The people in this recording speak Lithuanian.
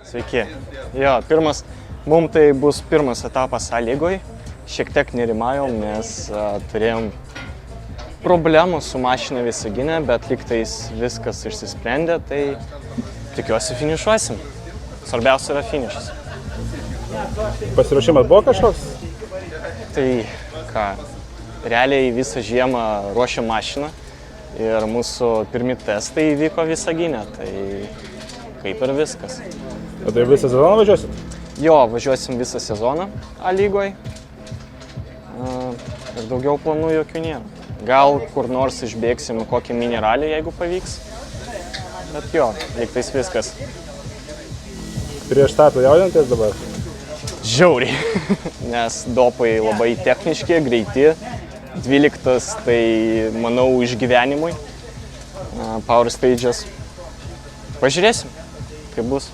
Sveiki. Jo, mums tai bus pirmas etapas A lygoj. Šiek tiek nerimajom, nes turėjom problemų su mašina Visagine, bet lygtais viskas išsisprendė, tai tikiuosi finišuosim. Svarbiausia yra finišas. Pasiruošimas buvo kažkoks? Tai ką, realiai visą žiemą ruošėm mašiną ir mūsų pirmi testai įvyko Visagine, tai kaip ir viskas. O tai visą sezoną važiuosit? Jo, važiuosim visą sezoną A lygoj ir daugiau planų jokių nėra. Gal kur nors išbėgsim kokį mini ralį, jeigu pavyks, bet jo, lygtais viskas. Prieš startą jaudinatės dabar? Žiauriai, nes dopai labai techniški, greiti, 12 tai manau išgyvenimui, Power Stages. Pažiūrėsim, kaip bus.